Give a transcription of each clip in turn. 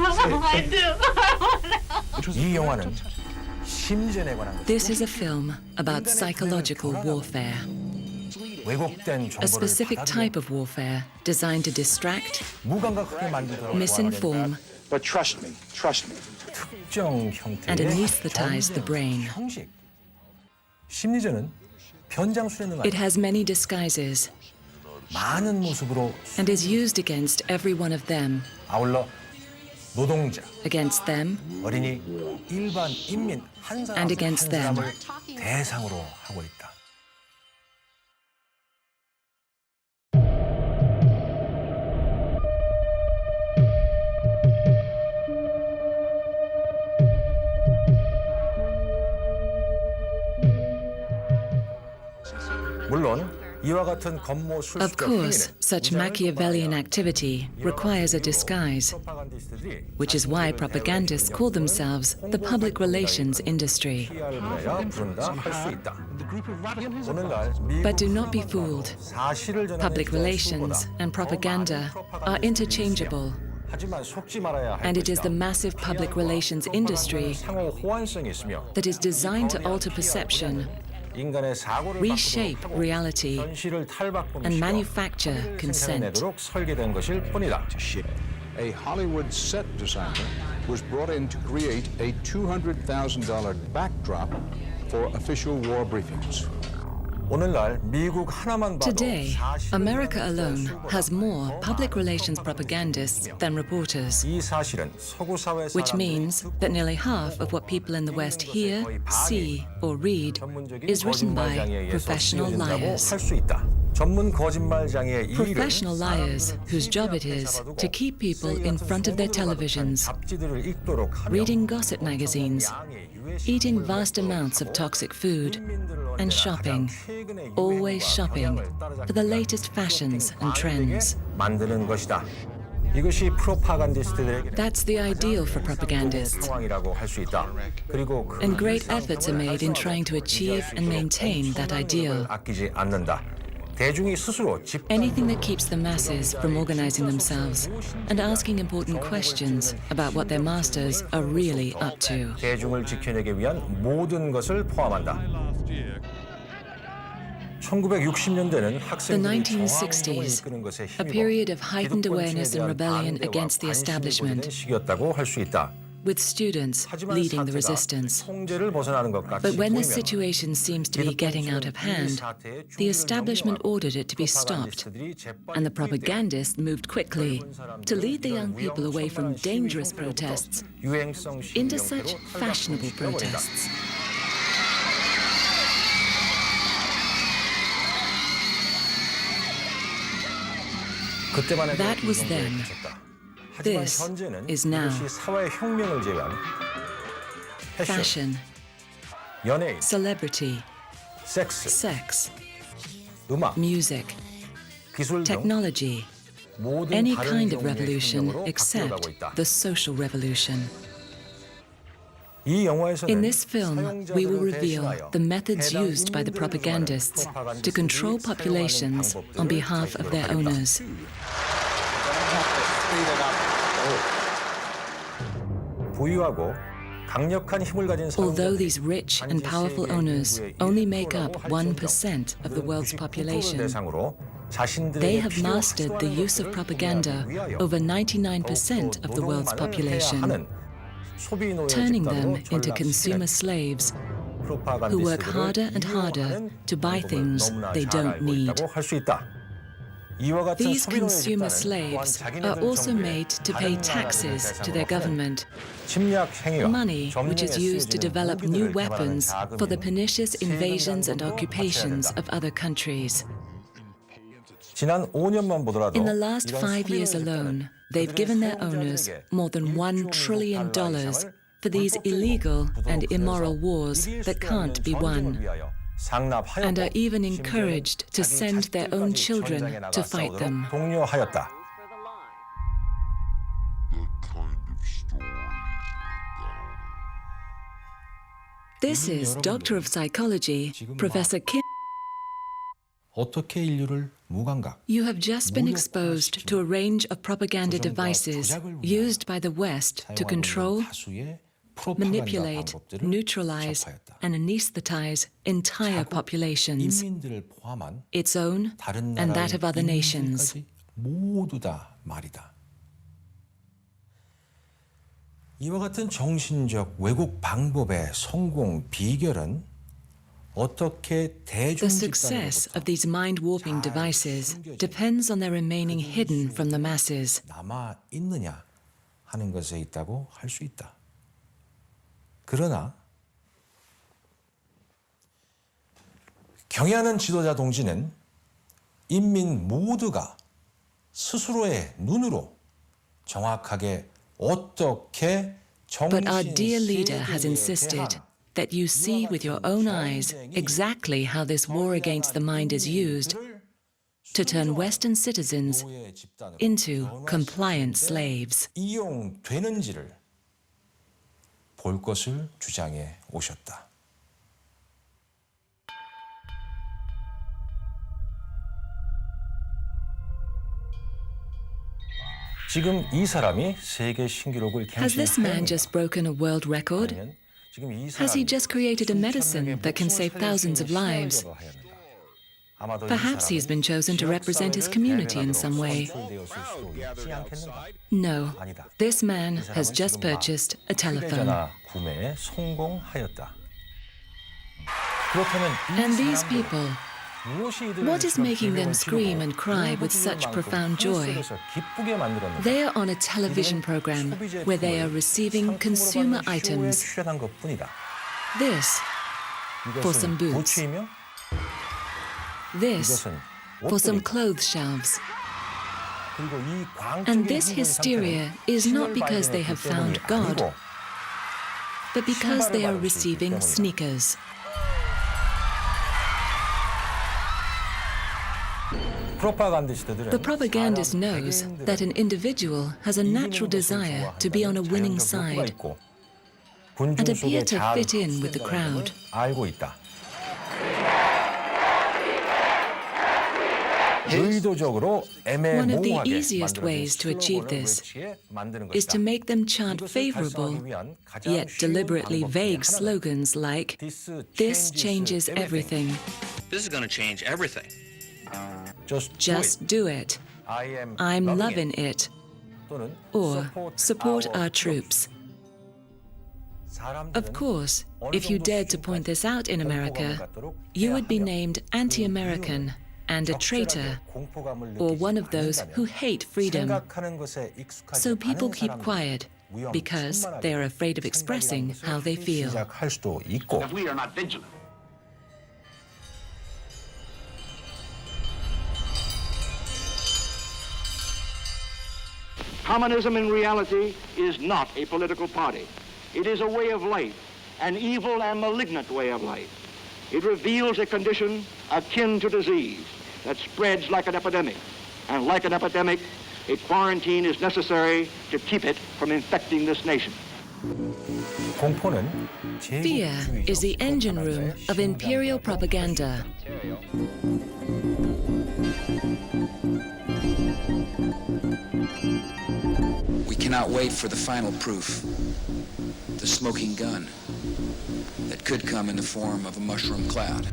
I do. 이 영화는 심전에 관한 This is a film about psychological warfare, 왜곡된 a 정보를 specific type of warfare designed to distract, 무감각하게 만들도록 misinform, But trust me, 특정 형태의 and anesthetize the brain. 형식. 심리전은 변장술의 It has many disguises 많은 모습으로 and is used against every one of them, 아울러 노동자, against them 어린이, 일반 인민 한 사람 And against 한 them. 사람을 대상으로 하고 있다. 물론 이와 같은 Of 겉모술수적 course, 행위는 such 무장을 Machiavellian 도발해야 activity requires a disguise, 프로파간디스트들이 which is why propagandists call themselves the public relations industry. PR야 부른다 할 수 있다. 오늘날 미국 But do not be fooled. 사실을 전하는 Public 수보다 relations and 더 propaganda 많은 are interchangeable, 하지만 속지 말아야 할 and it is the 것이다. massive public relations industry 상호 호환성이 있으며 that is designed to alter perception, 인간의 사고를 reshape 바꾸도록 하고 reality, 현실을 탈바꿈시켜 and manufacture 화제를 consent. 생산해내도록 설계된 것일 뿐이다. A Hollywood set designer was brought in to create a $200,000 backdrop for official war briefings. 오늘날 미국 하나만 봐도 Today, 사실을 America 전하는 alone 수보다 has more 더 public 많은 relations 프로파간다를 propagandists 일으키며 than reporters, 이 사실은 서구 사회 which 사람들이 means 듣고 that nearly half of what people in the West hear, see, or read 전문적인 is written by 거짓말장애에 의해서 professional 지어진다고 liars. 할 수 있다. 전문 거짓말장애의 이 일은 Professional liars whose job it is to keep people in front of their televisions, 잡지들을 읽도록 하며 reading gossip magazines, 양의 유해 eating 식품을 vast 먹도록 amounts of 하고 toxic food, 국민들을 and 언제나 shopping, 가장 최근의 always 유행과 shopping 경향을 따라잡기 for the 위한 latest fashions and 쇼핑 trends. 광들에게 만드는 것이다. 이것이 프로파간디스트들에게 That's the ideal for propagandists. 상황이라고 할 수 있다. 그리고 그 And great efforts are made in trying to achieve and maintain that ideal. 아끼지 않는다. 대중이 스스로 Anything that keeps the masses from organizing themselves and asking important questions about what their masters are really up to. 대중을 지켜내기 위한 모든 것을 포함한다. 1960년대는 The 학생들이 정화운동을 1960s, 이끄는 것에 a period of heightened 기득권층에 awareness and 대한 rebellion 반대와 against the 관심이 establishment, 보이는 시기였다고 할 수 있다. with students 하지만 leading the 사태가 resistance. 통제를 벗어나는 것 같이 But when the 보이면 situation seems to be getting out of hand, the establishment ordered it to be stopped, and the propagandists moved quickly to lead the young people away from dangerous protests into such fashionable protests. That was then. This is now. 사회 혁명을 제외한 패션, Fashion, 연예인, celebrity, 섹스, sex, 음악, music, 기술 등 technology, 모든 any 다른 kind of 종류의 revolution 혁명으로 바뀌어가고 except 있다. the social revolution. 이 영화에서는 In this film, we will 사용자들을 reveal 대신하여 the methods 해당 used by the 인민들을 propagandists 조종하는 to control 프로파간디스트들이 populations 사용하는 on behalf 방법들을 of their 제시하도록 owners. 부유하고 강력한 힘을 가진 Although 사용자들이 these rich and powerful owners only make up 1% of the world's population, 대상으로 they 자신들에게 have 필요한 mastered the use of propaganda over 99% of the world's population, turning them into consumer slaves who work harder and harder to buy things they don't need. These consumer slaves are also made to pay taxes to their government, money which is used to develop new weapons for the pernicious invasions and occupations of other countries. In the last 5 years alone, they've given their owners more than $1 trillion for these illegal and immoral wars that can't be won, and are even encouraged to send their own children to fight them. This is Doctor of Psychology, Professor Kim. 어떻게 인류를 무감각, You have just been exposed to a range of propaganda devices used by the West to control, manipulate, neutralize, and anesthetize entire populations, 인민들을 포함한 its own 다른 and that of other nations. 나라의 모두 다 말이다. 이와 같은 정신적 왜곡 방법의 성공 비결은 어떻게 The success of these mind-warping devices depends on their remaining hidden from the masses. 남아 있느냐 하는 것에 있다고 할 수 있다. 그러나 경애하는 지도자 동지는 인민 모두가 스스로의 눈으로 정확하게 어떻게 But our 정신 dear leader has 세계에 insisted 대한 that you see with your own eyes exactly how this war against the mind is used to turn Western citizens 노예 집단으로 into 변화시키는데 compliant slaves. 이용되는지를 볼 것을 주장해 오셨다. 지금 이 사람이 세계 신기록을 Has this man 갱신했는가? just broken a world record? 아니면 지금 이 Has he 사람이 just created a medicine 수천 명의 that can 목숨을 save 살릴 수 thousands 있는 of lives? 신앙이라고 하였는가? 아마도 이 Perhaps he has been chosen to represent his community in some way. 선출되었을 수도 있지 않겠는가? No, 아니다. this man 이 has 사람은 just 지금 막 purchased a telephone. 휴대전화 구매에 성공하였다. 그렇다면 이 And these 사람들은 people, 무엇이 이들을 what is 지금 making them 비명을 scream 지르고 and cry with such 울부짖을 profound 만큼 joy? 꿈속에서 기쁘게 만들었는가? they are on a television program where they are receiving consumer items. 출연한 것뿐이다. This for some 이것은 boots. 부추이며 This 이것은 for some 옷들이다. clothes shelves. 그리고 이 And 광적인 this 흥분 hysteria 상태는 is not 신을 because they 발견했기 have found 때문이 God, 아니고 but because they are 신발을 받을 수 있기 receiving 때문이다. sneakers. The propagandist knows that an individual has a natural desire to be on a winning side and appear to fit in with the crowd. 알고 있다. 의도적으로 One of the 애매모호하게 easiest ways to achieve this is to make them chant favorable, yet deliberately vague slogans like, "This changes everything," This is going to change everything. "Just do it," "I'm loving it," or "Support our troops." Of course, if you dared to point this out in America, you would be named anti-American and a traitor, or one of those who hate freedom. So people keep quiet because they are afraid of expressing how they feel. 시작할 수도 있고 We are not vigilant. Communism in reality is not a political party. It is a way of life, an evil and malignant way of life. It reveals a condition akin to disease that spreads like an epidemic. And like an epidemic, a quarantine is necessary to keep it from infecting this nation. 공포는 Fear is the engine room of imperial propaganda. We cannot wait for the final proof, the smoking gun that could come in the form of a mushroom cloud.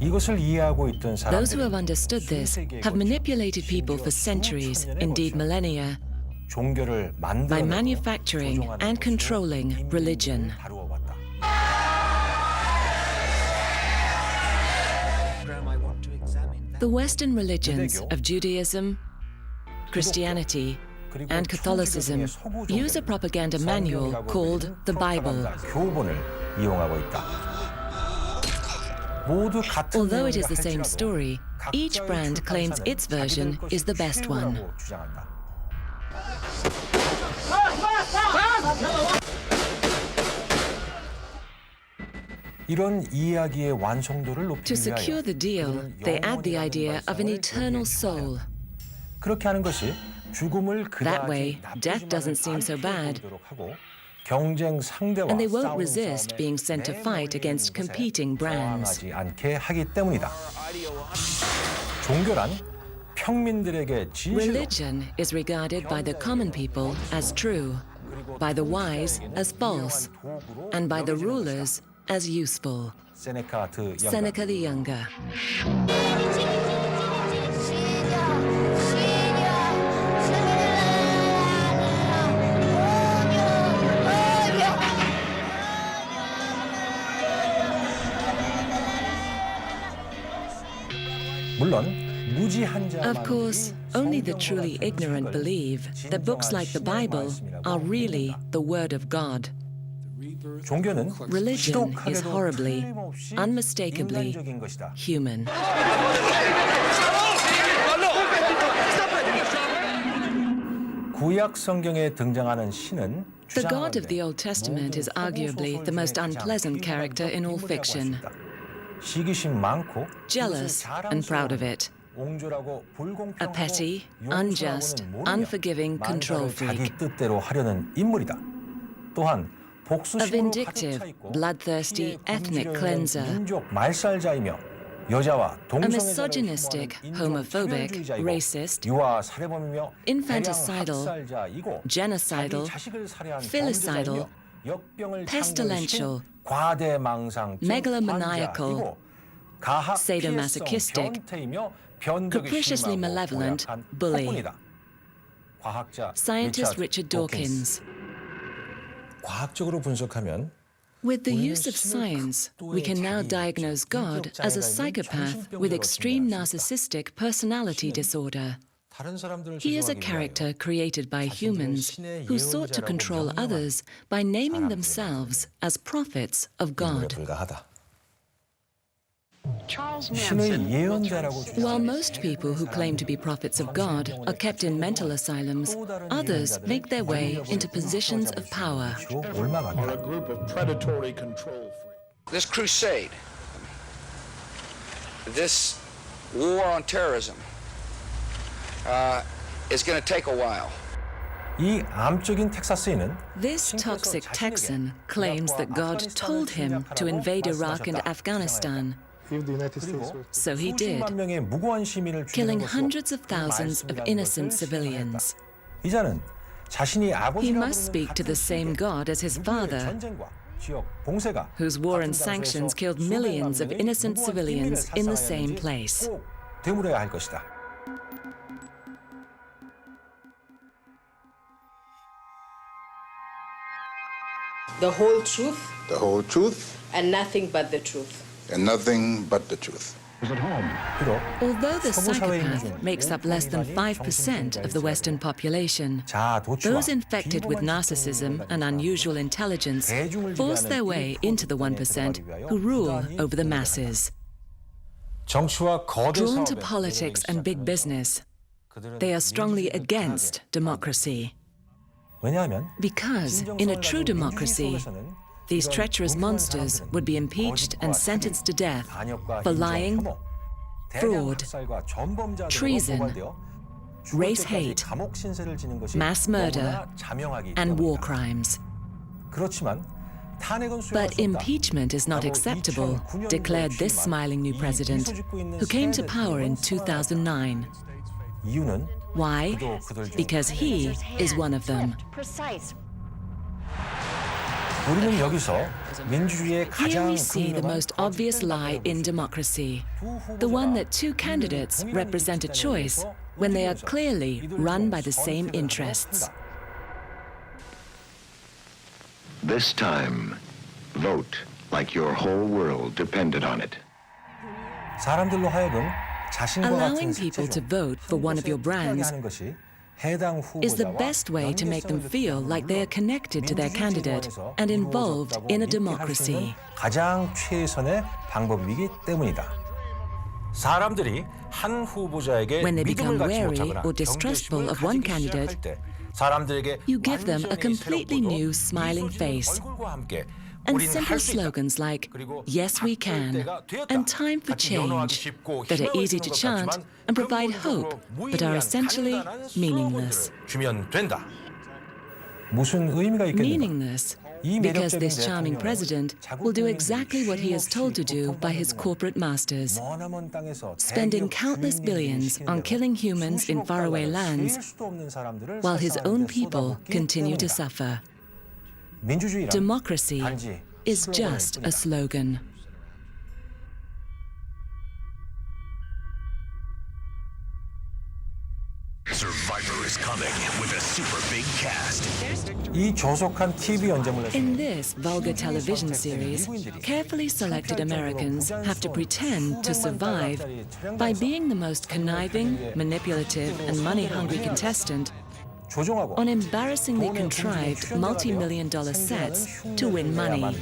이것을 이해하고 있던 Those who have 사람들은 understood this have manipulated people for centuries, indeed millennia, 종교를 by 만들어내고 manufacturing 조종하는 and 것으로 controlling 인민을 religion. 다루어왔다. The Western religions of Judaism, Christianity, and Catholicism use a propaganda manual called the Bible. 교본을 이용하고 있다. 모두 같은 Although it is the 내용이라 same 할지라도 story, each 각자의 brand claims 출판사는 its version 자기들 is the 것이 best one. 최고라고 주장한다. 이런 이야기의 완성도를 To 높이기 secure 위하여 the deal, they add the idea of an eternal soul. 그렇게 하는 것이 죽음을 That way, 그다지 death 나쁘지만은 doesn't seem so 않게 bad. 보이도록 하고 경쟁 상대와 And they won't 싸우는 resist 싸움에 being sent to fight against competing brands. 저항하지 않게 하기 때문이다. 종교란 평민들에게 진실로, Religion is regarded by the common people as true, by the wise as false, and by the rulers as useful. 세네카 드 영가. Seneca the Younger. 물론 무지한 자만 Of course, only the truly ignorant believe that books like the Bible are really the Word of God. 종교는 Religion is 지독하게도 horribly, 틀림없이 unmistakably 인간적인 것이다. human. 구약 성경에 등장하는 신은 The God of 추상화인데 the Old Testament is arguably the most unpleasant character in all fiction. 시기심 많고 Jealous and proud of it. 옹졸하고 불공평하고 A petty, 용서하고는 unjust, 모르며 unforgiving control 만사를 freak. 자기 뜻대로 하려는 인물이다. 또한 A 복수심으로 vindictive, 가득 차 있고 bloodthirsty 피해 ethnic 굶주려 있는 cleanser. 민족 말살자이며 여자와 A 동성애자를 misogynistic, 혐오하는 homophobic, 인종차별주의자이고 racist, 유아 살해범이며 infanticidal, 대량 학살자이고 genocidal, 자기 자식을 살해한 filicidal, 범죄자이며 역병을 pestilential, 창조시킨 과대망상 megalomaniacal, 가학 sadomasochistic, 피해성 변태이며 변덕이 capriciously 심하고 malevolent 고약한 bully. 폭군이다. 과학자 Scientist Richard Dawkins. 과학적으로 분석하면 With the use of science, we can now diagnose God as a psychopath with extreme narcissistic personality disorder. 다른 사람들을 He is a 조종하기 character created by humans who sought to control others by naming themselves as prophets of 위하여 God. 불과하다. 신의 예언자라고 While 주장하는 most people who claim to be prophets of God are kept in mental asylums, others make their way into positions of power. 주로 올라간다. a group of predatory control freaks. This crusade, this war on terrorism, is going to take a while. 이 암적인 텍사스인은 This toxic Texan claims that God told him to invade Iraq and Afghanistan. If the United States were So he did, 수십만 명의 무고한 시민을 killing 죽이는 것으로 hundreds of thousands of 말씀이라는 innocent 것을 civilians. 시사했다. 이자는 자신이 He 아버지라고 must speak to the same God as his father, 전쟁과 지역 봉쇄가 whose war and 같은 sanctions 장소에서 killed millions of 수백만 명의 innocent 무고한 civilians 시민을 in the same 살상하였는지 place. 꼭 되물어야 할 것이다. The whole truth The whole truth and nothing but the truth. and nothing but the truth. 비록 Although the 서구 사회인 psychopath 중 makes up less than 5% of the Western population, 자아 도취와 those infected with narcissism and unusual intelligence force their way into the 1% who rule over the masses. 정치와 거대 Drawn to 사업에 politics and big business, 그들은 they are strongly against democracy. 왜냐하면 Because in a true democracy, these treacherous monsters would be impeached and sentenced to death for lying, fraud, treason, race hate, mass murder, and war crimes. But impeachment is not acceptable, declared this smiling new president, who came to power in 2009. Why? Because he is one of them. 우리는 여기서 민주주의의 Here 가장 we see the 분명한 most obvious lie in democracy, the one that two candidates represent a choice when they are clearly run by the same interests. This time, vote like your whole world depended on it. 사람들로 하여금 자신과 Allowing 같은 people to 색채 중 vote for one of your brands 하는 것이 해당 is the 후보자와 best way to make them 연계성을 feel like they are connected to their candidate and involved in a democracy. 가장 최선의 방법이기 때문이다. 사람들이 한 후보자에게 When they 믿음을 become 갖지 wary 못하거나 or distrustful of one 경계심을 가지기 candidate, 시작할 때 사람들에게 you give them a 완전히 completely 새롭고도 new smiling 미소짓는 face 얼굴과 함께 and 우린 simple 할수 있다. slogans like, 그리고 yes we can, 때가 되었다. and time for 같이 연호하기 change, 쉽고 that are 희망을 easy 주는 to 것 chant 같지만 and provide 근본적으로 hope, but are 무의미한 essentially 간단한 meaningless. 슬로건들을 주면 된다. 무슨 의미가 있겠는가? Meaningless Because this charming president will do exactly what he is told to do by his corporate masters, spending countless billions on killing humans in faraway lands while his own people continue to suffer. Democracy is just a slogan. Survivor is coming with a super big cast. 이 조속한 TV 연재물에서 In this vulgar television series, carefully selected Americans have to pretend to survive by being the most conniving, manipulative, and money-hungry contestant 조종하고 on embarrassingly contrived multi-million-dollar sets to win money.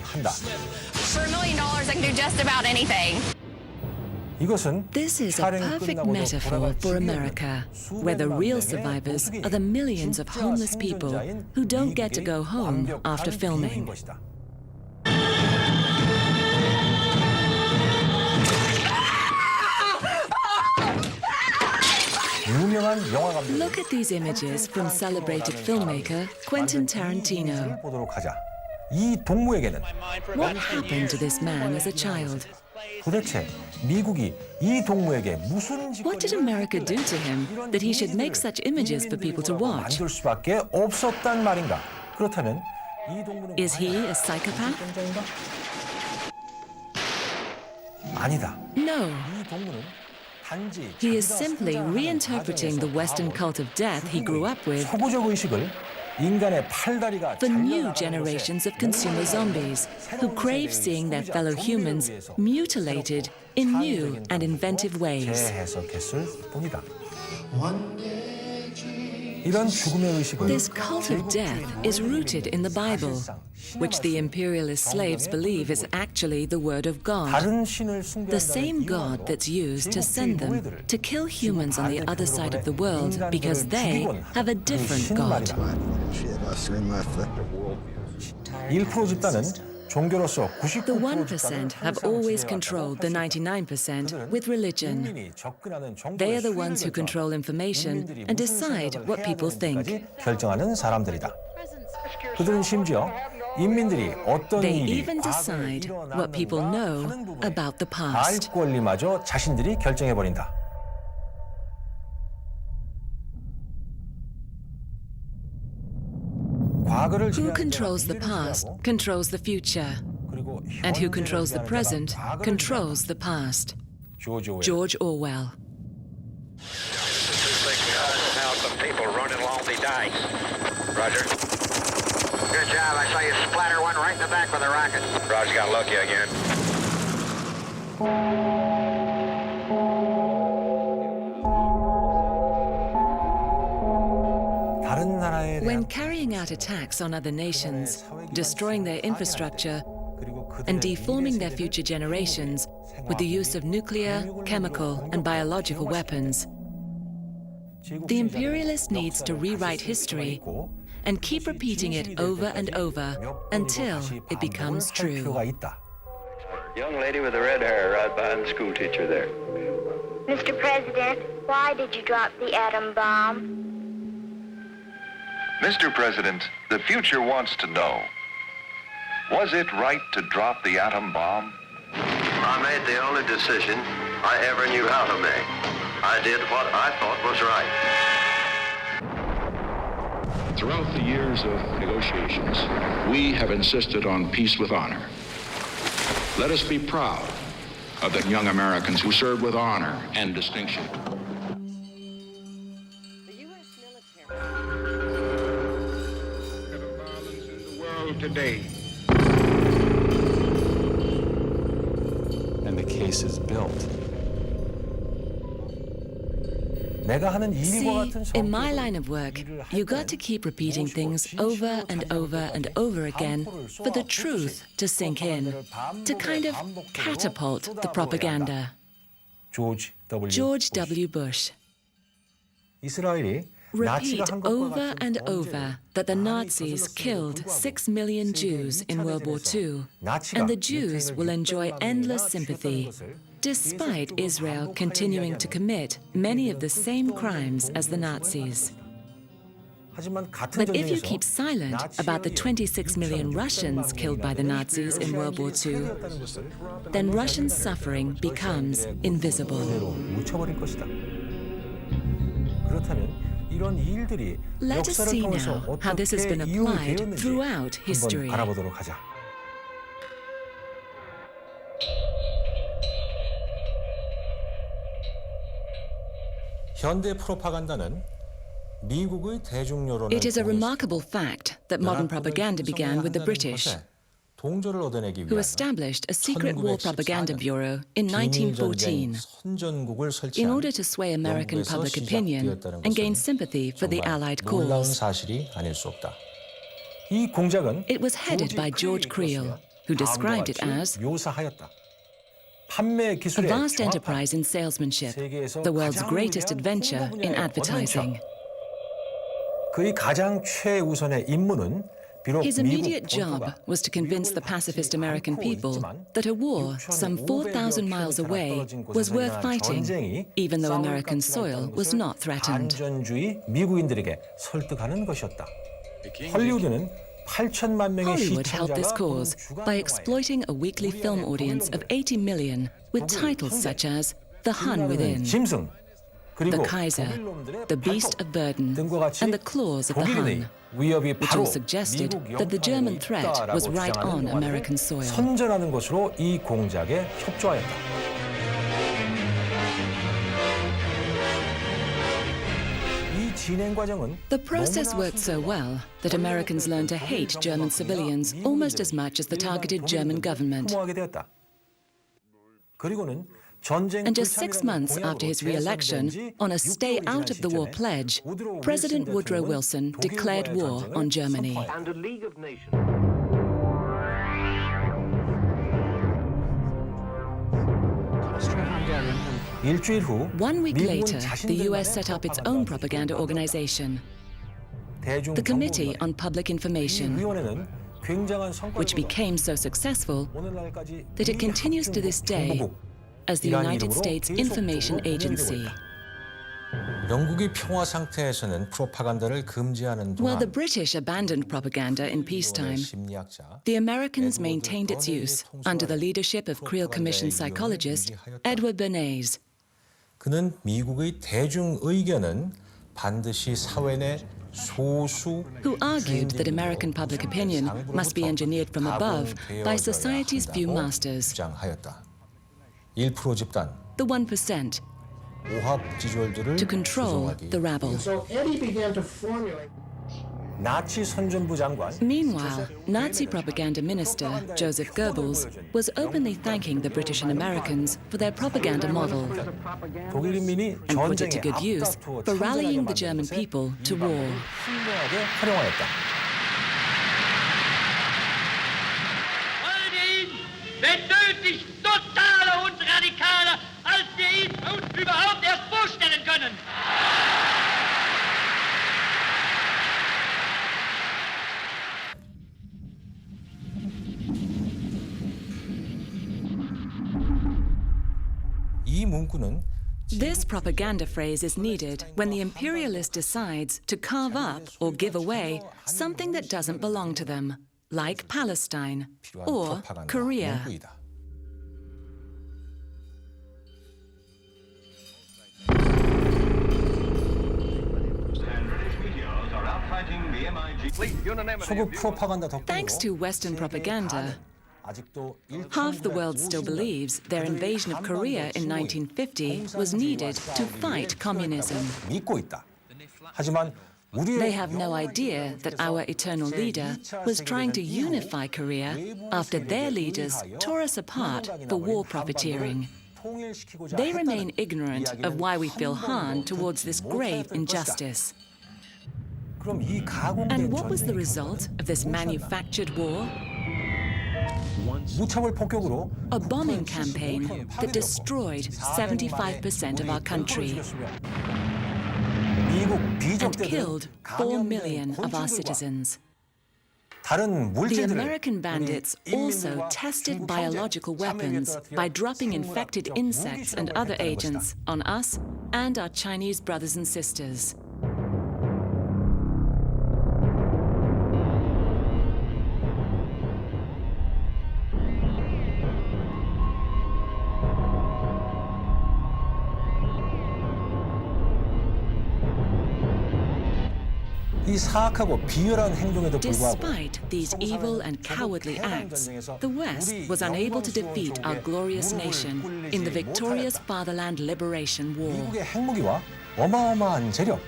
For $1 million, I can do just about anything. 이것은 This is a perfect metaphor for America, where the real survivors are the millions of homeless people who don't get to go home after filming. 유명한 영화 감독. Look at these images from celebrated filmmaker Quentin Tarantino. 보도록 하자. 이 동무에게는 What happened to this man as a child? 도대체 미국이 이 동무에게 무슨 What did America do to him that he should make such images for people to watch? 만들 수밖에 없었단 말인가? 그렇다면 이 동무는 Is he a psychopath? 아니다. No. 이 동무는 단지 He is simply reinterpreting the Western cult of death he grew up with 소구적 의식을 인간의 팔다리가 for new generations of consumer zombies who crave seeing their fellow humans mutilated in new and inventive ways. 재해석했을 뿐이다. 이런 죽음의 의식은 This cult of death is rooted in the Bible, which the imperialist slaves believe is actually the word of God, 다른 신을 the same 숭배한다는 God that's used to send them to kill humans on the other side of the world because they have a different God. 1% 집단은 종교로서 The 99% 1% have always controlled the 99% with religion. They are the ones who control information and decide what people think. 결정하는 사람들이다. 그들은 심지어 인민들이 어떤 They 일이 even decide what people know about the 알 past. 권리마저 자신들이 결정해버린다. Who controls the past controls the future, and who controls the present controls the past. George Orwell. Now some people running along the dikes. Roger. Good job. I saw you splatter one right in the back with a rocket. Roger, got lucky again. When carrying out attacks on other nations, destroying their infrastructure, and deforming their future generations with the use of nuclear, chemical, and biological weapons, the imperialist needs to rewrite history and keep repeating it over and over until it becomes true. Young lady with the red hair right behind the school teacher there. Mr. President, why did you drop the atom bomb? Mr. President, the future wants to know, was it right to drop the atom bomb? I made the only decision I ever knew how to make. I did what I thought was right. Throughout the years of negotiations, we have insisted on peace with honor. Let us be proud of the young Americans who served with honor and distinction. Today. And the case is built. See, in my line of work, you got to keep repeating things over and over and over again for the truth to sink in, to kind of catapult the propaganda. George W. Bush. Repeat over and over that the Nazis killed 6 million Jews in World War II, and the Jews will enjoy endless sympathy, despite Israel continuing to commit many of the same crimes as the Nazis. But if you keep silent about the 26 million Russians killed by the Nazis in World War II, then Russian suffering becomes invisible. Let us see now how this has been applied throughout history. 현대 프로파간다는 미국의 대중 여론을 It is a remarkable fact that modern propaganda began with the British, 동조를 얻어내기 who 위하여 established a secret war propaganda bureau in 1914 선전국을 in 설치한 order to sway American 영국에서 public opinion 시작되었다는 and gain 것은 sympathy for the 정말 Allied 놀라운 cause. 사실이 아닐 수 없다. 이 공작은 It was headed by George Creel, who described it as 묘사하였다. 판매 a 기술의 vast 정확한 enterprise in salesmanship, the world's greatest adventure in advertising. 그의 가장 최우선의 임무는 비록 His immediate job 본토가 was to convince the pacifist American people that a war some 4,000 miles away was worth fighting, even though American soil was not threatened. 반전주의 미국인들에게 설득하는 것이었다. 헐리우드는 8천만 명의 Hollywood helped this 시청자가 cause by exploiting a weekly film audience of 80 million with titles such as The Hun Within, 짐승, The 그리고 Kaiser, The Beast of Burden, 등과 같이 and The Claws of the 독일인의 Hun, 위협이 which 바로 all suggested 미국 that the German 영토에 threat was 있다라고 right on 주장하는 American soil. 선전하는 것으로 이 공작에 협조하였다. 이 진행 과정은 The process worked so well that Americans learned to hate German civilians almost as much as the targeted German government. 흠모하게 되었다. 그리고는 전쟁 And just 6 months 불참이라는 after his 공약으로 re-election, 재선된 지 on a stay 6개월이 out 지난 of the war 시점에 pledge, 우드로 President 윌슨 Woodrow 대통령은 Wilson declared 독일과의 war 전쟁을 on Germany. 선포하였다. And the League of Nations. 일주일 후 1 week 미국은 later, the US set up its own propaganda organization, the Committee on Public Information, 위원회는 굉장한 which 성과를 became so successful 오늘날까지 that it continues to this day as the United States Information Agency. 영국이 평화 상태에서는 프로파간다를 금지하는 While the 동안 British abandoned propaganda in peacetime, 심리학자 the Americans maintained its use under the leadership of Creel Commission psychologist Edward Bernays. 그는 미국의 대중 의견은 반드시 사회 내 소수 who argued that American public opinion must be engineered from above by society's few masters, 주장하였다. 1% 집단, the 1%, 오합지졸들을 to control 조종하기. the rabble. So Eddie began to formulate. 나치 선전부 장관 Meanwhile, Nazi propaganda minister Joseph Goebbels was openly thanking the British and Americans for their propaganda model 독일 인민이 and put it to 전쟁에 good use 앞다투어 for rallying the 참전하게 German 만든 것에 people to war. 신명하게 활용하였다. Parodies, wenn nötig totaler und radikaler, als wir ihn uns überhaupt erst vorstellen können. 이 문구는 This propaganda phrase is needed when the imperialist decides to carve up or give away something that doesn't belong to them, like Palestine 필요한 or 프로파간다 Korea. 문구이다. 소국 프로파간다 Thanks to 덕분으로 Western propaganda, 아직도 half the world still believes their invasion of Korea in 1950 was needed to fight communism. 믿고 있다. 하지만 우리의 They have no idea that our eternal leader was trying to unify Korea after their leaders tore us apart for war profiteering. They remain ignorant of why we feel harm towards this grave injustice. 그럼 이 가공된 And what was the 전쟁의 result of this manufactured war? 무차별 폭격으로 A bombing campaign that destroyed 75% of our country 미국 and 비적대들은 killed 4 million of our 건축물과 citizens. 다른 The 물질들을 American bandits 우리 also 인민과 tested 중국 biological 경제, weapons 자매에게 by dropping 터뜨려 infected 무기시험을 insects and other 했다는 agents on us and our Chinese brothers and sisters. 이 사악하고 비열한 행동에도 불구하고 Despite these evil and cowardly acts, the West was unable to defeat our glorious nation in the victorious Fatherland Liberation War. 미국의 핵무기와 어마어마한 재력,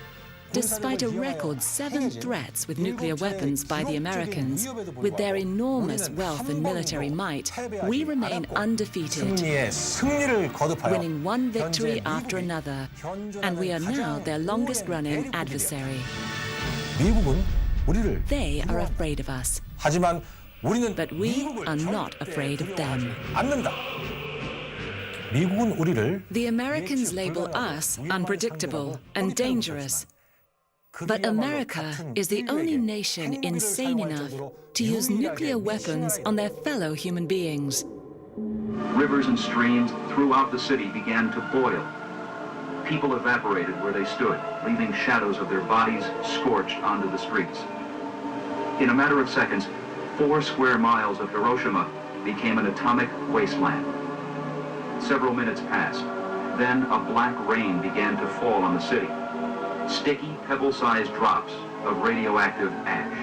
Despite a record 7 threats with nuclear weapons by the Americans, with their enormous wealth and military might, we remain undefeated, 승리에 승리를 거듭하여 winning one victory after another, and we are now their longest-running adversary. 미국은 우리를 They are afraid of us, 하지만 우리는 but we are not afraid of them. 않는다. 미국은 우리를 The Americans label us unpredictable and dangerous. But America is the only nation insane enough to use nuclear weapons on their fellow human beings. Rivers and streams throughout the city began to boil. People evaporated where they stood, leaving shadows of their bodies scorched onto the streets. In a matter of seconds, 4 square miles of Hiroshima became an atomic wasteland. Several minutes passed. Then a black rain began to fall on the city. Sticky, pebble-sized drops of radioactive ash.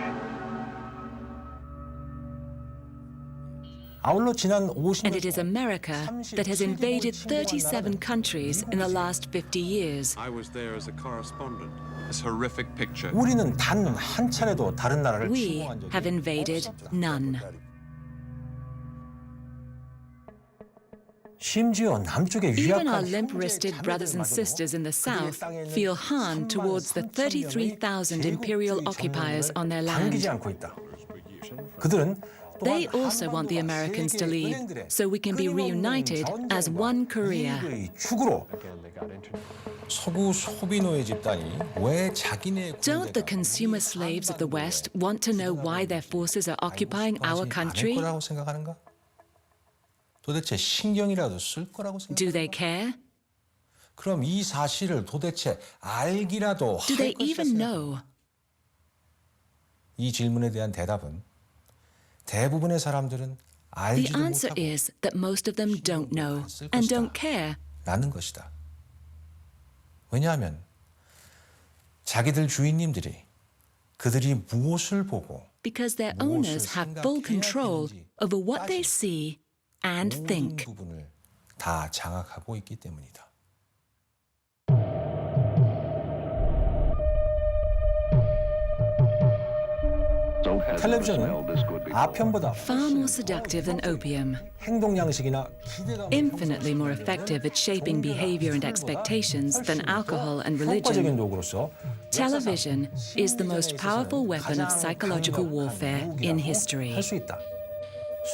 And it is America that has invaded 37 countries in the last 50 years. I was there as a correspondent. This horrific picture. 우리는 단 한 차례도 다른 나라를 We 침공한 적이 have invaded none. 심지어 남쪽의 Even our 유약한 limp-wristed brothers and sisters in the south feel harm towards the 33,000 imperial occupiers on their land. 당기지 않고 있다. 그들은 They also want the Americans to leave, so we can be reunited as one Korea. 축으로 서구 소비노예 집단이 왜 자기네 Don't the consumer slaves of the West want to know why their forces are occupying our country? 거라고 생각하는가? 도대체 신경이라도 쓸 거라고 생각하는가? Do they care? 그럼 이 사실을 도대체 알기라도 Do 할 they 것이라 even know? 이 질문에 대한 대답은 대부분의 사람들은 The 알지도 answer 못하고 is that most of them don't know and don't care. 라는 것이다. 왜냐하면 자기들 주인님들이 그들이 무엇을 보고 Because their owners have full control over what they see and think. 부분을 다 장악하고 있기 때문이다. 텔레비전은 아편보다 Far more seductive than opium, 행동 양식이나 기대감 infinitely more effective at shaping behavior and expectations than alcohol and 효과적인 religion. 도구로서 Television is the most powerful weapon of psychological warfare in history. 할 수 있다.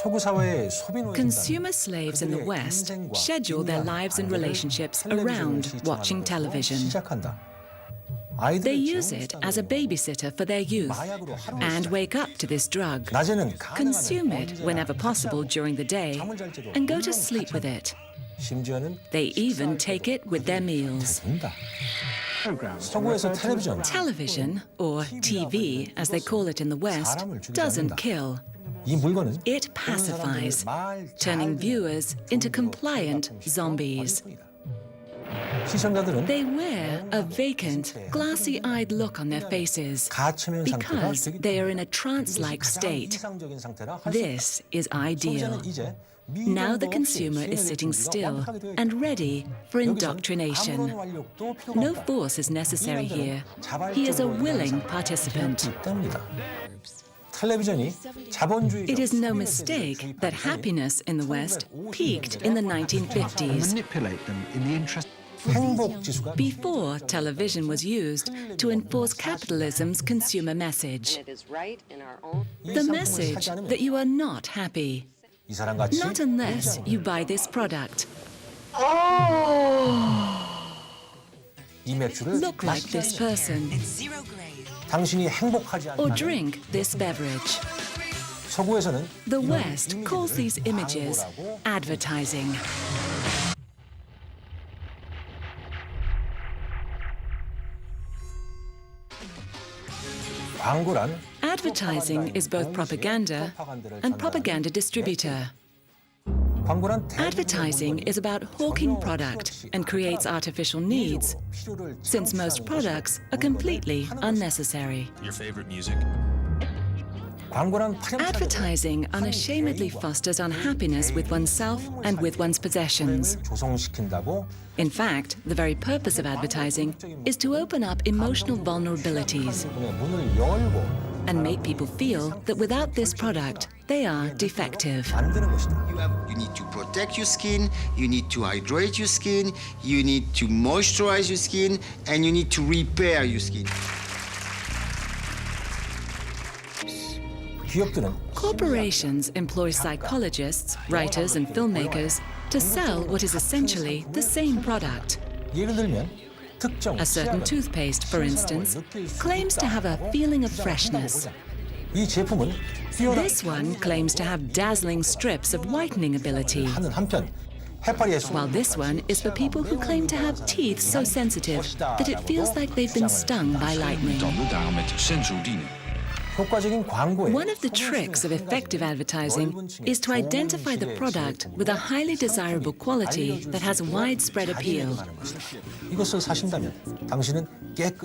서구 사회의 소비노예 Consumer slaves in the West schedule their lives and relationships around watching television. 시작한다. They use it as a babysitter for their youth and wake up to this drug, 낮에는 consume it whenever possible during the day, and go to sleep with it. 심지어는 They even take it with their meals. 서구에서 텔레비전 Television, or TV as they call it in the West, doesn't kill. 이 물건은 It pacifies, turning viewers into compliant zombies. 시청자들은 They wear a vacant, glassy-eyed look on their faces 가치면 상태가 because 되기 they are in a trance-like state. 이상적인 상태라 할 수 있다. This is ideal. 이제 Now the consumer is sitting still and ready for indoctrination. No force is necessary here. He is a willing participant. 텔레비전이 자본주의 It is no mistake that happiness in the West peaked in the 1950s. 행복 지수가 Before television was used to enforce capitalism's consumer message. The message that you are not happy. 이 사람같이 Not unless you buy this product. 이 맥주를 Look like this person. 당신이 행복하지 Or 않다면 drink this beverage. 서구에서는 The West calls these images advertising. 광고란 Advertising is both propaganda and propaganda distributor. Advertising is about hawking product and creates artificial needs, since most products are completely unnecessary. Your favorite music? Advertising unashamedly fosters unhappiness with oneself and with one's possessions. In fact, the very purpose of advertising is to open up emotional vulnerabilities and make people feel that without this product, they are defective. You need to protect your skin, you need to hydrate your skin, you need to moisturize your skin, and you need to repair your skin. Corporations employ psychologists, writers, and filmmakers to sell what is essentially the same product. A certain toothpaste, for instance, claims to have a feeling of freshness. This one claims to have dazzling strips of whitening ability, while this one is for people who claim to have teeth so sensitive that it feels like they've been stung by lightning. One of the tricks of effective advertising is to identify the product with a highly desirable quality that has widespread appeal.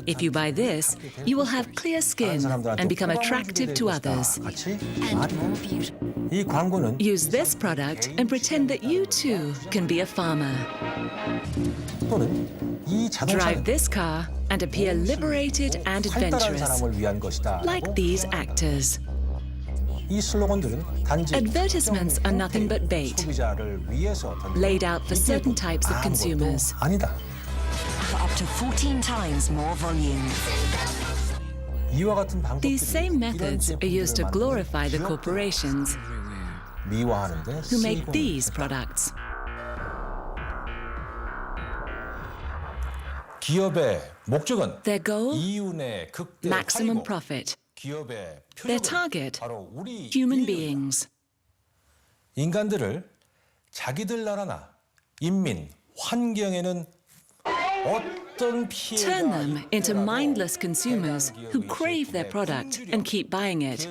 If you buy this, you will have clear skin and become attractive to others. And more beautiful. Use this product and pretend that you too can be a farmer. Drive this car and appear liberated and adventurous, like these actors. Advertisements are nothing but bait, laid out for certain types of consumers. For up to 14 times more volume. These same methods are used to glorify the corporations who make these products. Their goal? Maximum profit. Their target? Human beings. 인간들을 자기들 나라나 인민, 환경에는 Turn them into mindless consumers who crave their product and keep buying it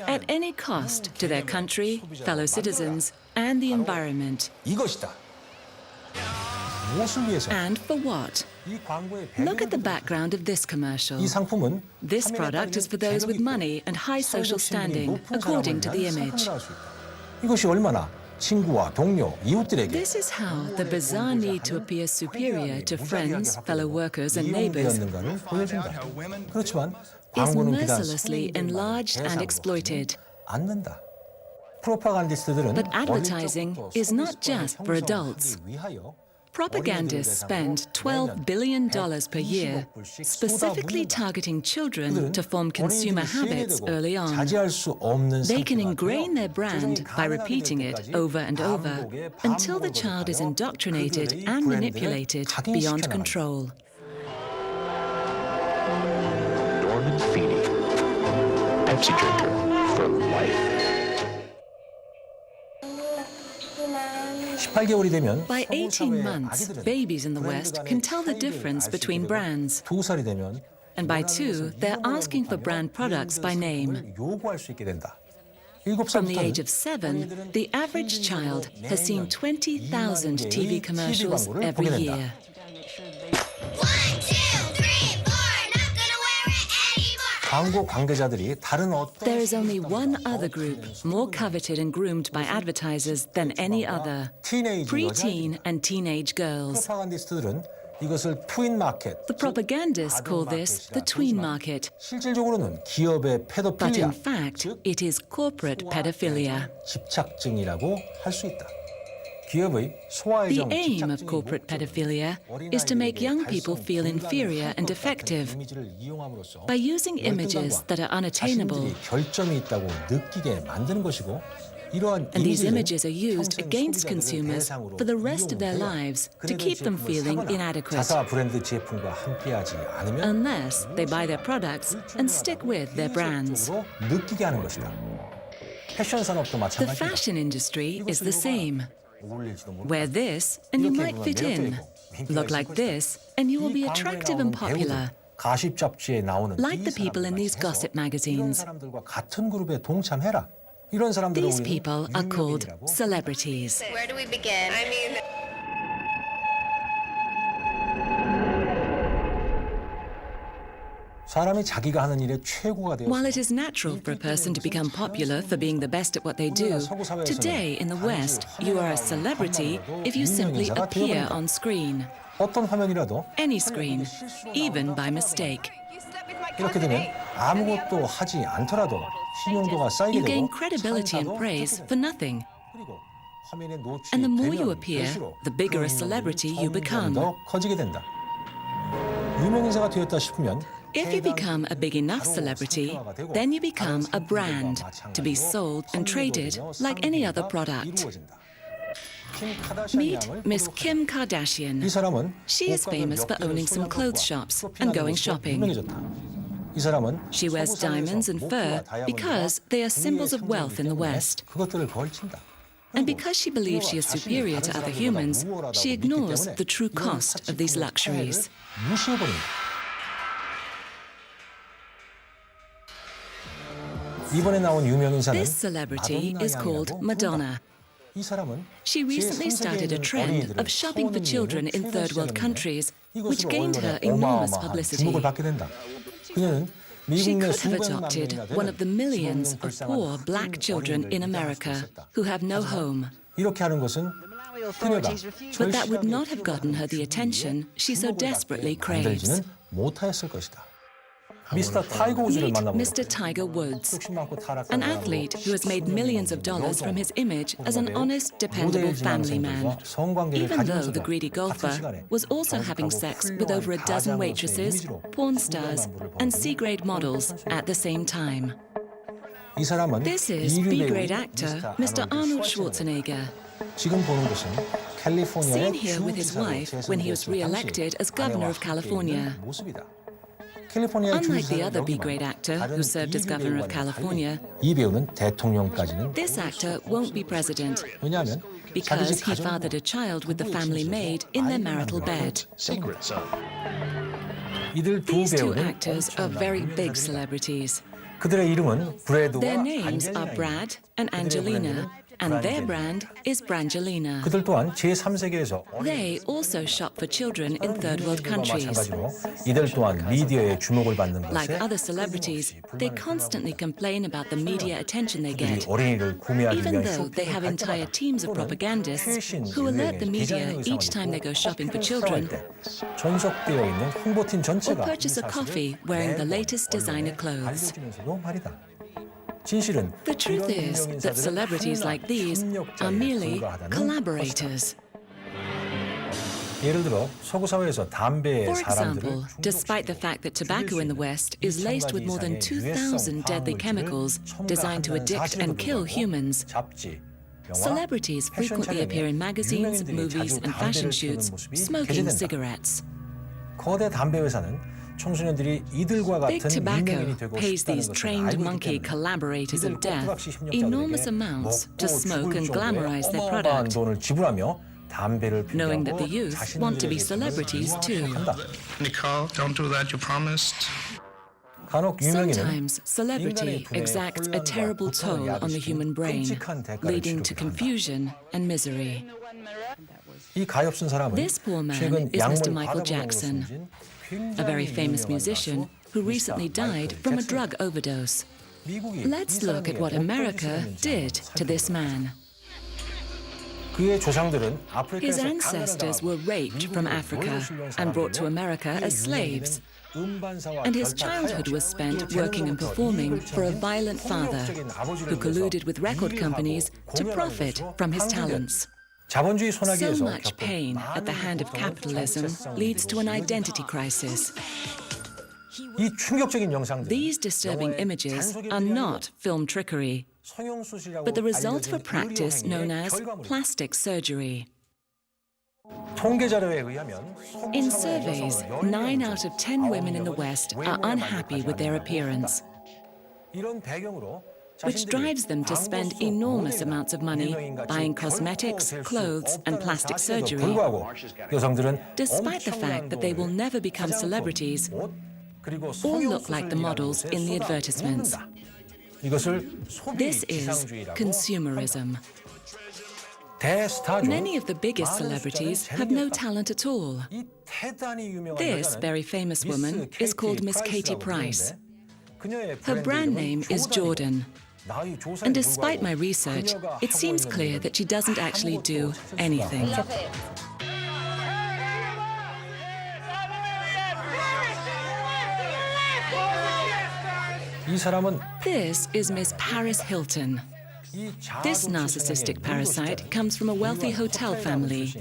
at any cost to their country, fellow citizens, and the environment. And for what? Look at the background of this commercial. This product is for those with money and high social standing, according to the image. This is how the bizarre need to appear superior to friends, fellow workers, and neighbors is mercilessly enlarged and exploited. But advertising is not just for adults. Propagandists spend $12 billion per year specifically targeting children to form consumer habits early on. They can ingrain their brand by repeating it over and over until the child is indoctrinated and manipulated beyond control. Norman Feeney, Pepsi drinker for life. By 18 months, babies in the West can tell the difference between brands. And by 2, they're asking for brand products by name. From the age of 7, the average child has seen 20,000 TV commercials every year. There is only one other group more coveted and groomed by advertisers than any other: preteen and teenage girls. The propagandists call this the Tween Market. But in fact, it is corporate pedophilia. The aim of corporate pedophilia is to make young people feel inferior and defective by using images that are unattainable. And these images are used against consumers for the rest of their lives to keep them feeling inadequate, unless they buy their products and stick with their brands. The fashion industry is the same. Wear this and you might fit in. Look like this and you will be attractive and popular, like the people in these gossip magazines. 이런 사람들을 These 우리는 people are called 유명인이라고 celebrities. Where do we begin? I mean, 사람이 자기가 하는 일의 최고가 되어서 While it is natural for a person to become popular for being the best at what they do, today in the West, you are a celebrity if you simply appear on screen. 어떤 화면이라도 Any screen, even by mistake. 이렇게 되면 아무것도 하지 않더라도 신용도가 쌓이게 You gain 되고 credibility and praise for nothing. 그리고 화면에 노출이 And the more you 되면 appear, 될수록 the bigger a 그 celebrity you 점점 become. 더 커지게 된다. 유명인사가 되었다 싶으면 If you become a big enough celebrity, then you become a brand to be sold and traded like any other product. Meet Miss Kim Kardashian. 이 사람은 She is famous for owning some clothes shops and going shopping. 유명해졌다. 이 사람은 She wears diamonds and fur because they are symbols of wealth in the West. 그것들을 걸친다. And because she believes she is superior to other humans, she ignores the true cost of these luxuries. 무시해버린다. 이번에 나온 유명인사는 This celebrity is called Madonna. 이 사람은 She recently started a trend of shopping for children in third world countries, which gained her enormous publicity. 주목을 받게 된다. 그녀는 She 미국 내 could have 수백만 adopted 명이나 one 되는 of the millions of 불쌍한 poor black children in America who have no home. 이렇게 하는 것은 그녀가 But that would not have gotten her the attention she so desperately craves. 만들지는 못하였을 것이다. 미스터 타이거 우즈를 Meet 만나보고 Mr. Tiger Woods, 욕심 많고 타락한 an athlete who has made millions of dollars from his image as an honest, dependable family man. Even though the greedy golfer was also having sex with over a dozen waitresses, porn stars, and C-grade models at the same time. 이 사람은 This is B-grade actor Mr. Arnold Schwarzenegger. 지금 보는 것은 Seen 캘리포니아의 here with his wife when he was re-elected as governor of California. Unlike the other B-grade actor who served as governor of California, 이 배우는 대통령까지는 this actor won't be president 왜냐하면 because he fathered a child with the family maid in their marital bed. 이들 두 These two 배우는 actors are very big celebrities. 그들의 이름은 브래드와 Their names are 안젤리나입니다. Brad and Angelina, and their brand is Brangelina. 그들 또한 제3세계에서 They also shop for children in third world countries. 마찬가지로 이들 또한 미디어의 주목을 받는 Like 것에 other celebrities, they constantly complain about the media attention they 그들이 get, 어린이를 구매하기 even 위한 though they have 쇼핑을 할 entire 때마다 teams of propagandists who alert the media each time they go shopping for children 전속되어 있는 홍보팀 or 전체가 purchase a coffee wearing the latest designer clothes. 알려주면서도 말이다. 진실은 The truth 이런 is that 유명인사들은 celebrities like these are merely collaborators. 예를 들어 서구 사회에서 담배의 For 사람들을 example, despite the fact that tobacco in the West is laced with more than 2,000 deadly chemicals designed to addict and kill humans, 잡지, 영화, celebrities frequently appear in magazines, movies, and fashion shoots smoking cigarettes. 거대 담배 회사는 청소년들이 이들과 Big 같은 tobacco 유명인이 되고 pays 싶다는 these 것을 trained 알고 monkey 있기 때문에 collaborators of 이들 death 꼭두각시 enormous 협력자들에게 amounts to 먹고 smoke 죽을 and 정도의 glamorize their 어마어마한 product, 돈을 지불하며 담배를 knowing that 피우고 the youth want to be celebrities too. Nicole, don't do that, you promised. 간혹 유명인은 Sometimes celebrity exacts a terrible toll on the human brain, leading to confusion and misery. 이 가엾은 사람은 This poor man 최근 is Mr. 약물 Michael 과다분양으로 Jackson, 숨진 a very 굉장히 famous 유명한 musician 가수 who recently 미스터 died 마이클 from a 잭슨. drug overdose. 미국이 Let's 이 look at what 사람에게 America 어떤 짓을 did 했는지 to this man. 그의 조상들은 His 아프리카에서 ancestors were raped from Africa and brought to America as slaves, and his childhood was spent working and performing for a violent father who colluded with record companies to profit from his talents. 자본주의 So 소나기에서 much pain at the hand of capitalism leads to an identity crisis. 이 충격적인 영상들 These disturbing images are not film trickery, but the result of a practice known as plastic surgery. 통계 자료에 의하면 In surveys, 9 out of 10 women in the West are unhappy with their appearance, 이런 배경으로 which drives them to spend enormous amounts of money buying cosmetics, clothes, and plastic surgery. 불구하고 여성들은 Despite the fact that they will never become celebrities, all look like the models in the advertisements. 이것을 소비 This is 지상주의라고 consumerism. 대스타죠. Many of the biggest celebrities have no talent at all. 대단히 유명한 This 여자는 very famous woman is called Miss Katie Price라고 Price. 부르는데 그녀의 Her brand name is Jordan. 나이 조사에 And despite my 불구하고 research, 그녀가 it 하고 seems 있는 clear 일은 that she doesn't actually do anything. 이 사람은 This is Miss Paris Hilton. This narcissistic parasite comes from a wealthy hotel family.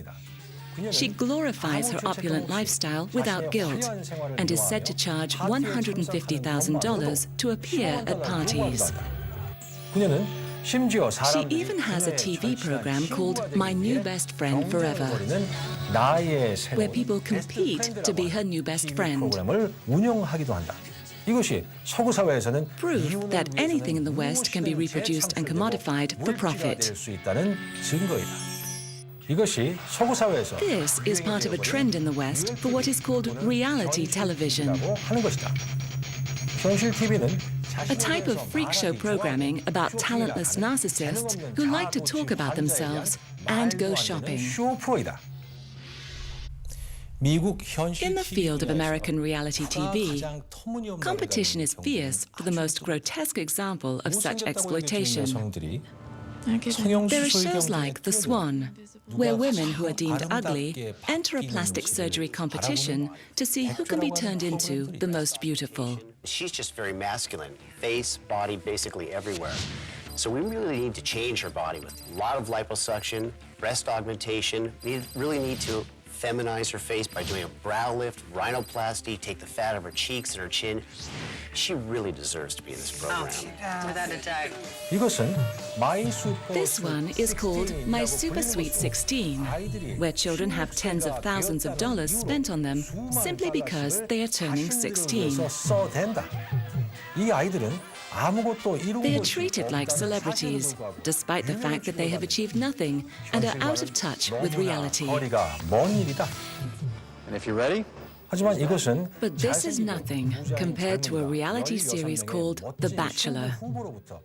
She glorifies her opulent lifestyle without guilt and is said to charge $150,000 to appear at parties. 그녀는 심지어 She even has a TV program called My New Best Friend Forever, 나의 where 새로운 people compete to be her new best friend. 프로그램을 운영하기도 한다. 이것이 서구 사회에서는 Proof that anything in the West can be reproduced and commodified for profit. 될 수 있다는 증거이다. 이것이 서구 사회에서 This is part of a trend in the West for what is called reality television, 하는 것이다. 현실 TV는 a type of freak show programming about talentless narcissists who like to talk about themselves and go shopping. 쇼 프로이다. 미국 현실 In the field of American reality TV, competition is fierce for the most grotesque example of such exploitation. There are shows like The Swan, where women who are deemed ugly enter a plastic surgery competition to see who can be turned into the most beautiful. She's just very masculine, face, body, basically everywhere. So we really need to change her body with a lot of liposuction, breast augmentation. We really need to feminize her face by doing a brow lift, rhinoplasty, take the fat of her cheeks and her chin. She really deserves to be in this program. Without a doubt. 이것은 My Super This one is called My Super Sweet 16, where children have tens of thousands of dollars spent on them simply because they are turning 16. 써댄다. 이 아이들은 아무것도 이루고 They are treated like celebrities, despite the fact that they have achieved nothing and are out of touch with reality. 거리가 먼 일이다. And if you're ready, 하지만 이것은 But this is nothing compared to a reality series called The Bachelor,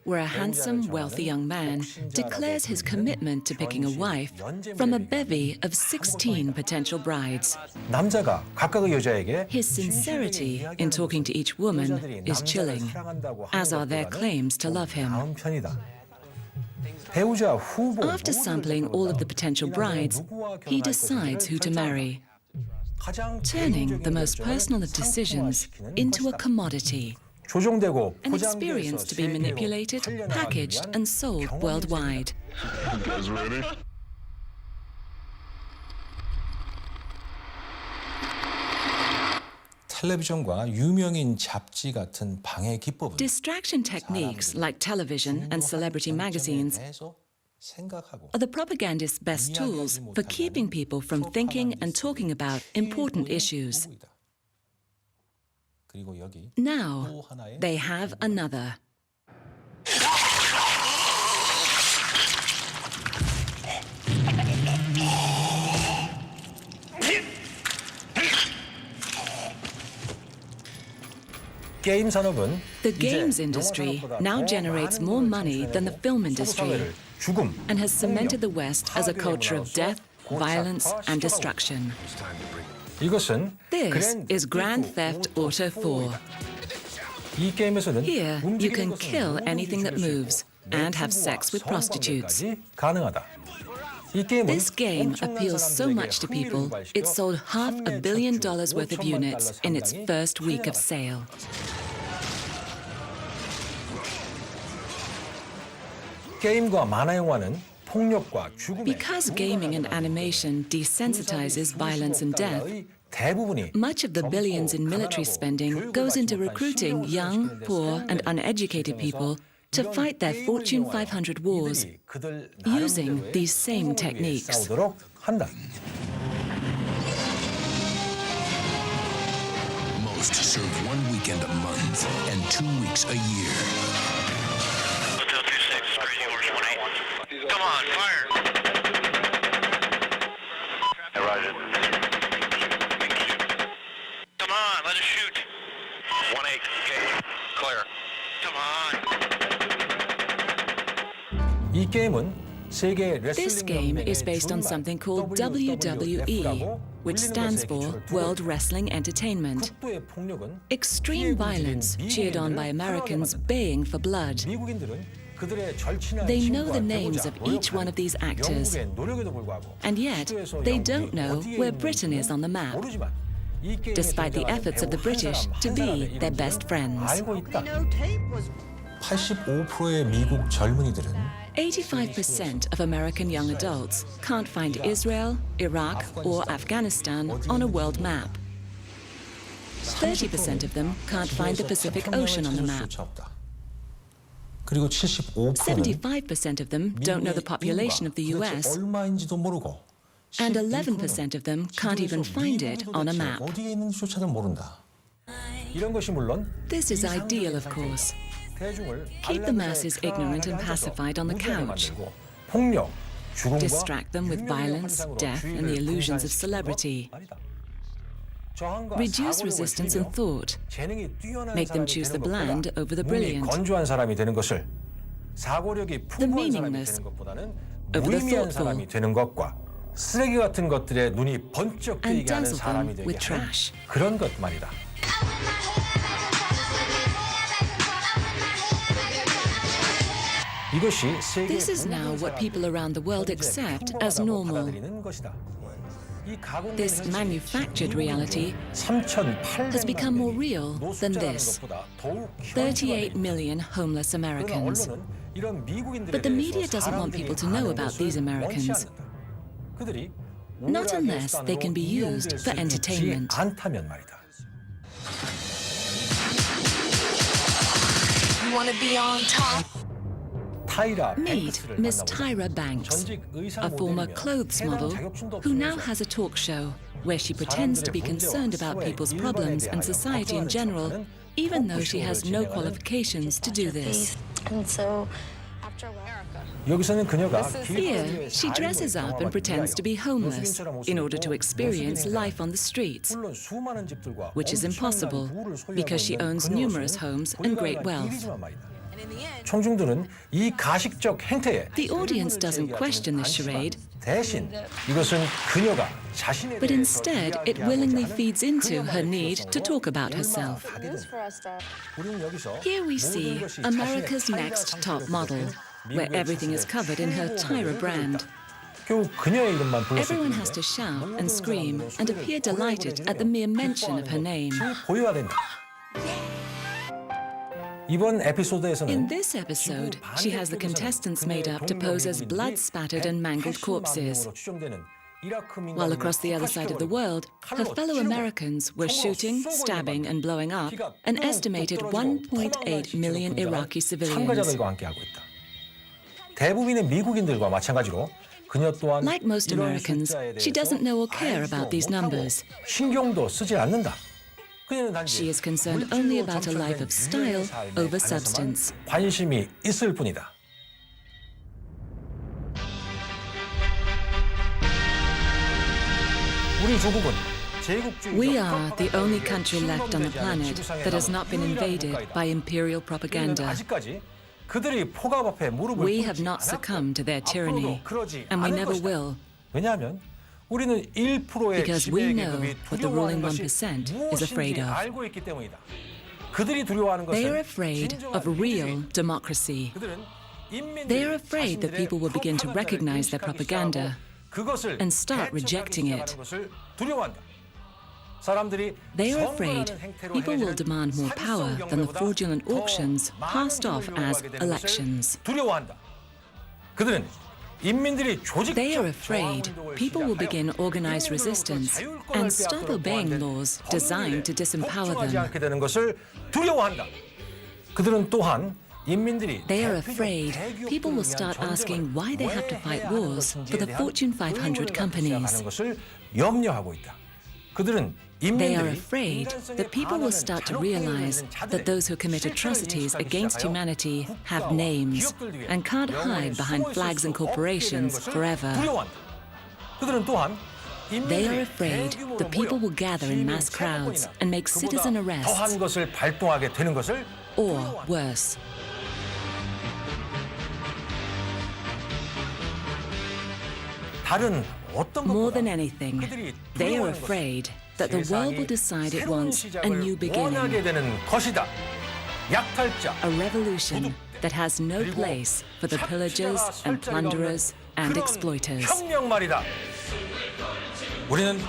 where a handsome, wealthy young man declares his commitment to picking a wife from a bevy of 16 potential brides. 남자가 각각의 여자에게 His sincerity in talking to each woman is chilling, as are their claims to love him. 다음 편이다. 배우자 후보 After sampling all of the potential brides, he decides who to marry, turning the most personal of decisions into a commodity, 조종되고 an experience to be manipulated, packaged, and sold worldwide. You guys ready? 텔레비전과 유명인 잡지 같은 방해 기법은 Distraction techniques like television and celebrity magazines are the propagandist's best tools for keeping people from thinking and talking about important issues. Now, they have another. 게임 산업은 The games industry now generates more money than the film industry and has cemented the West as a culture of death, violence, and destruction. 이것은 This is Grand Theft Auto 4. 이 게임에서는 Here, you can kill anything that moves and have sex with prostitutes. 가능하다. 이 게임은 This game appeals so much to people, it sold $500 million worth of units in its first week of sale. 게임과 만화 영화는 폭력과 죽음의 Because gaming and animation desensitizes violence and death, 대부분이 much of the billions in military spending goes into recruiting young, poor, and uneducated people to fight their Fortune 500 wars using these same techniques. 싸우도록 한다. Most serve 1 weekend a month and 2 weeks a year. Hotel 26, Crazy Horse 18. Come on, fire! Hey, Roger. Come on, let us shoot. 1-8, okay, clear. Come on. 이 게임은 세계 This game is based on something called WWE, which stands for World Wrestling Entertainment. 극도의 폭력은 Extreme violence cheered on by Americans baying for blood. 미국인들은 그들의 절친한 They know 친구와 the names 배우자, of each one of these actors, 영국의 노력에도 불구하고 and yet they don't know where Britain is on the map, 모르지만 이 게임에 despite the 등장하는 efforts of the 배우 British 한 to 사람, 한 be 사람의 their 이름을 best friends. 알고 있다. 85%의 미국 젊은이들은 85% of American young adults can't find Israel, Iraq, or Afghanistan on a world map. 30% of them can't find the Pacific Ocean on the map. 그리고 75%는 75% of them don't know the population of the US, 얼마인지도 모르고 and 11% of them can't even find it on a map. 어디에 있는지조차도 모른다. 이런 것이 물론 This is ideal, of course. Keep the masses ignorant and pacified on the couch. 폭력, 죽음과 Distract them with violence, death, and the illusions of celebrity. Reduce resistance and thought. Make them choose the bland over the brilliant. 건조한 사람이 되는 것을 사고력이 풍부한 사람이 되는 것보다는 무의미한 사람이 되는 것과 쓰레기 같은 것들에 눈이 번쩍 뜨이게 하는 사람이 되게 하는 그런 것 말이다. This is now what people around the world accept as normal. This manufactured reality has become more real than this. 38 million homeless Americans. But the media doesn't want people to know about these Americans. Not unless they can be used for entertainment. You want to be on top? Meet Miss Tyra Banks, a former clothes model who now has a talk show where she pretends to be concerned about people's problems and society in general, even though she has no qualifications to do this. And so, Here, she dresses up and pretends to be homeless in order to experience life on the streets, which is impossible because she owns numerous homes and great wealth. 청중들은 이 가식적 행태에 The audience doesn't question the charade, 대신 이것은 그녀가 자신에 but instead it willingly feeds into her need to talk about herself. Here we see America's Next Top Model, where everything is covered in her Tyra brand. 겨우 그녀의 이름만 불렀을 Everyone has 뿐이에요. to shout and scream and appear delighted at the mere mention of her name. 고요화된다. 이번 에피소드에서는 In this episode, she has the contestants made up to pose as blood-spattered and mangled corpses, while across the other side of the world, her fellow Americans were shooting, stabbing, and blowing up an estimated 1.8 million Iraqi civilians. 참가자들과 함께하고 있다. 대부분의 미국인들과 마찬가지로 그녀 또한 Like most Americans, she doesn't know or care about these numbers. 신경도 쓰지 않는다. She is concerned only about a life of style over substance. 관심이 있을 뿐이다. 우리 조국은 We are the only country left on the planet that has not been invaded by imperial propaganda. 그들이 포갑 앞에 무릎을 We have not succumbed to their tyranny, and we never will. 왜냐하면 우리는 1%의 Because we 지배 know 계급이 what the ruling 두려워하는 것이 1% is afraid 무엇인지 of. 알고 있기 때문이다. 그들이 두려워하는 They are 것은 afraid 진정한 of real 민주주의. democracy. 그들은 They are 인민들이 afraid that people will begin to recognize their propaganda 그것을 and start rejecting it. 것을 두려워한다. 사람들이 They are 선거라는 afraid 행태로 people will 행해지는 demand more power than the fraudulent auctions passed off as elections. 두려워한다. 그들은 인민들이 They are 조직적 afraid people will begin organized resistance and stop obeying laws designed to disempower 복종하지 them. 않게 되는 것을 두려워한다. 그들은 또한 인민들이 They are afraid people will start asking why they have to fight wars for the Fortune 500 companies. 하는 것을 염려하고 있다. 그들은 They are 인민들이 afraid that people will start to realize that those who commit atrocities against humanity have names and can't hide behind flags and corporations forever. 그들은 또한 They are afraid that people will gather in mass crowds and make citizen arrests, 더한 것을 발동하게 되는 것을 or worse. 다른 어떤 More 것보다 than anything, they are afraid that the world will decide it wants a new beginning, 원하게 되는 것이다. 약탈자, a revolution that has no place for the pillagers and plunderers and exploiters. 혁명 말이다. 우리는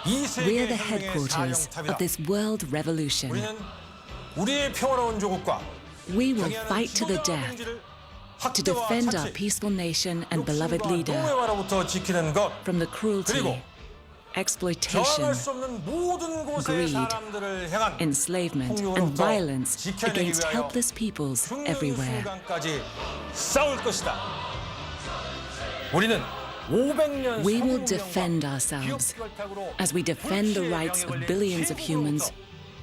이 We are the 세계의 headquarters of this world revolution. 우리는 우리의 평화로운 조국과 We will fight to the death to defend our peaceful nation and beloved leader 노예와로부터 지키는 것, from the cruelty, exploitation, 저항할 수 없는 모든 곳의 greed, 사람들을 향한 enslavement, and violence against helpless peoples everywhere. 순간까지 싸울 것이다. 우리는 500년 We will defend ourselves as we defend the rights of billions of humans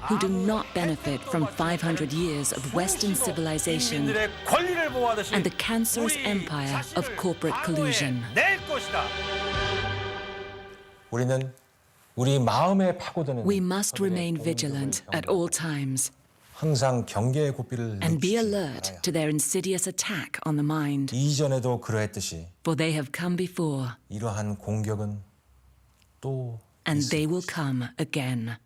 who do not benefit from 500 years of Western civilization and the cancerous empire of corporate collusion. 우리는 우리 마음에 파고드는 We must remain vigilant at all times 항상 경계의 고삐를 and be alert to their insidious attack on the mind. 이전에도 그러했듯이 For they have come before 이러한 공격은 또 and they will come again.